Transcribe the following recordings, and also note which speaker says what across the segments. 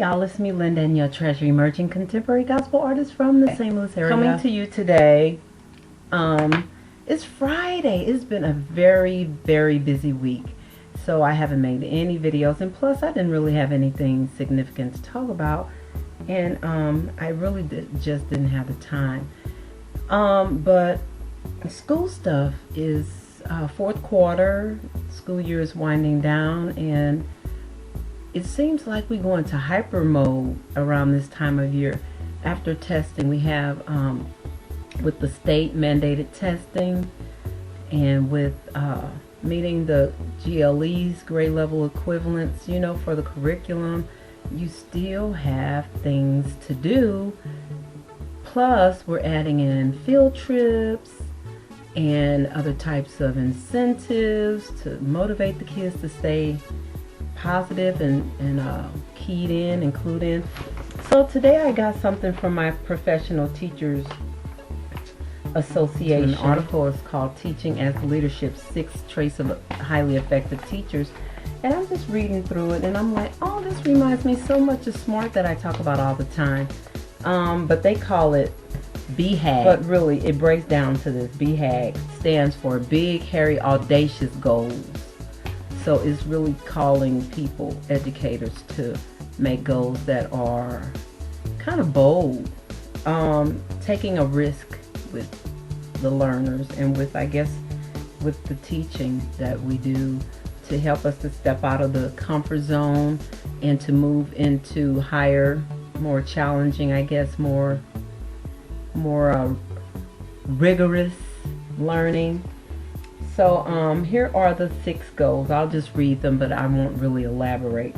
Speaker 1: y'all, it's me, LynnDanielleTreasure's, emerging contemporary gospel artist from the St. Louis area. Coming to you today. It's Friday. It's been a very, very busy week. So I haven't made any videos, and plus I didn't really have anything significant to talk about. And I really just didn't have the time. But school stuff is fourth quarter. School year is winding down, and it seems like we go into hyper mode around this time of year. After testing, we have with the state mandated testing, and with meeting the GLE's grade level equivalents, you know, for the curriculum, you still have things to do. Plus, we're adding in field trips and other types of incentives to motivate the kids to stay positive and keyed in, include in. So today I got something from my Professional Teachers Association. An article is called Teaching as Leadership, 6 Traits of Highly Effective Teachers. And I'm just reading through it, and I'm like, oh, this reminds me so much of SMART that I talk about all the time. But they call it BHAG. But really, it breaks down to this. BHAG stands for Big, Hairy, Audacious Goals. So it's really calling people, educators, to make goals that are kind of bold, taking a risk with the learners and with, I guess, with the teaching that we do, to help us to step out of the comfort zone and to move into higher, more challenging, I guess, more rigorous learning. So here are the 6 goals. I'll just read them, but I won't really elaborate.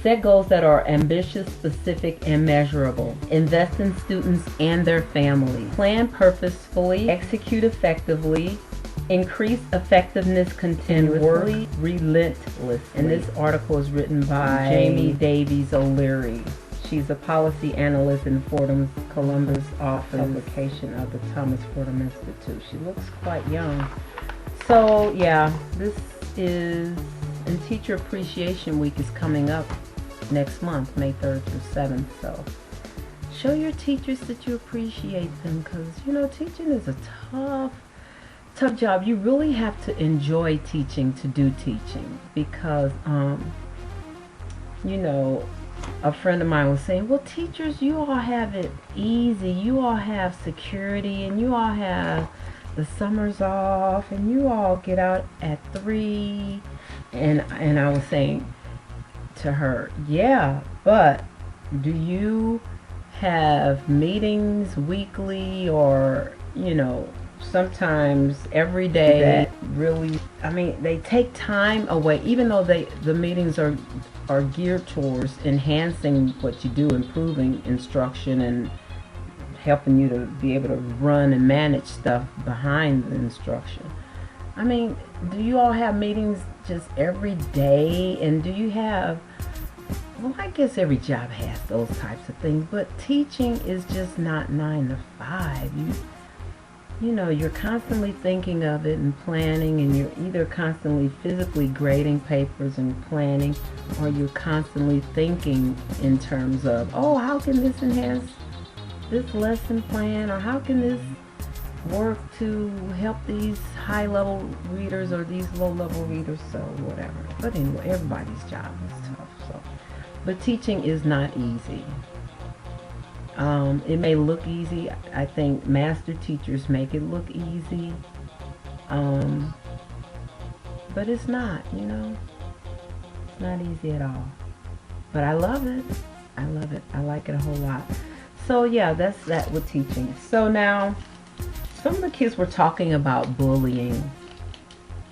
Speaker 1: Set goals that are ambitious, specific, and measurable. Invest in students and their families. Plan purposefully. Execute effectively. Increase effectiveness continuously. Work relentlessly. And this article is written by Jamie Davies O'Leary. She's a policy analyst in Fordham's Columbus office. Publication of the Thomas Fordham Institute. She looks quite young. So yeah, this is, and Teacher Appreciation Week is coming up next month, May 3rd through 7th. So show your teachers that you appreciate them, because you know, teaching is a tough job. You really have to enjoy teaching to do teaching, because you know, a friend of mine was saying, well, teachers, you all have it easy, you all have security, and you all have the summers off, and you all get out at 3. And I was saying to her, yeah, but do you have meetings weekly, or you know, sometimes every day that really, I mean, they take time away, even though the meetings are geared towards enhancing what you do, improving instruction and helping you to be able to run and manage stuff behind the instruction. I mean, do you all have meetings just every day? And do you have, well, I guess every job has those types of things, but teaching is just not 9 to 5. You know, you're constantly thinking of it and planning, and you're either constantly physically grading papers and planning, or you're constantly thinking in terms of, oh, how can this enhance this lesson plan, or how can this work to help these high-level readers or these low-level readers, so whatever. But anyway, everybody's job is tough. So, but teaching is not easy. It may look easy. I think master teachers make it look easy, but it's not, you know, it's not easy at all. But I love it. I love it. I like it a whole lot. So yeah, that's that with teaching. So now, some of the kids were talking about bullying.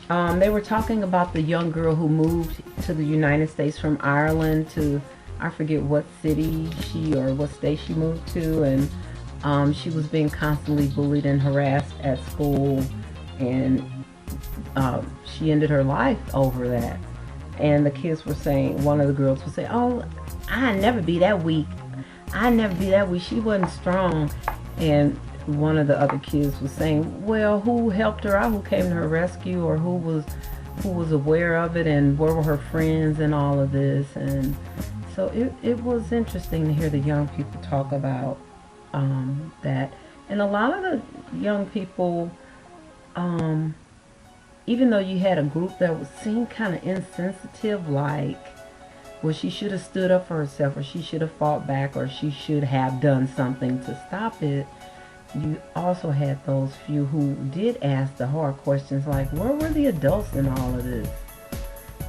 Speaker 1: They were talking about the young girl who moved to the United States from Ireland to, I forget what city or what state she moved to, and she was being constantly bullied and harassed at school, and she ended her life over that. And the kids were saying, one of the girls would say, oh, I'd never be that weak. I'd never be that weak. She wasn't strong. And one of the other kids was saying, well, who helped her out? Who came to her rescue? Or who was aware of it? And where were her friends and all of this? And So it was interesting to hear the young people talk about that. And a lot of the young people, even though you had a group that was seemed kind of insensitive, like, well, she should have stood up for herself, or she should have fought back, or she should have done something to stop it, you also had those few who did ask the hard questions, like, where were the adults in all of this?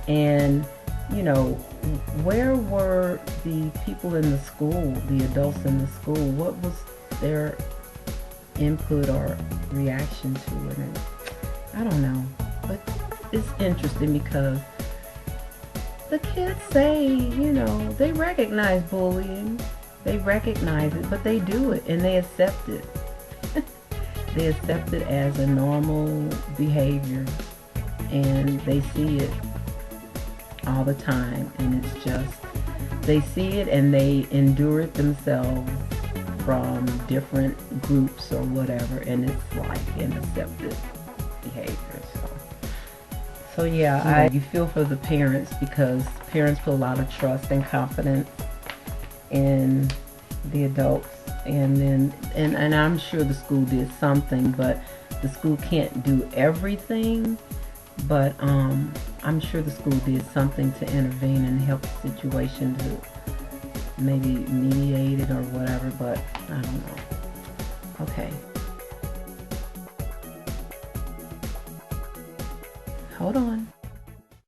Speaker 1: And, you know, where were the people in the school, the adults in the school? What was their input or reaction to it? And I don't know, but it's interesting because the kids say, you know, they recognize bullying, they recognize it, but they do it and they accept it. They accept it as a normal behavior, and they see it all the time, and it's just, they see it and they endure it themselves from different groups or whatever, and it's like an accepted behavior. So yeah, you feel for the parents, because parents put a lot of trust and confidence in the adults, and then and I'm sure the school did something, but the school can't do everything, but I'm sure the school did something to intervene and help the situation, to maybe mediate it or whatever, but I don't know. Okay. Hold on.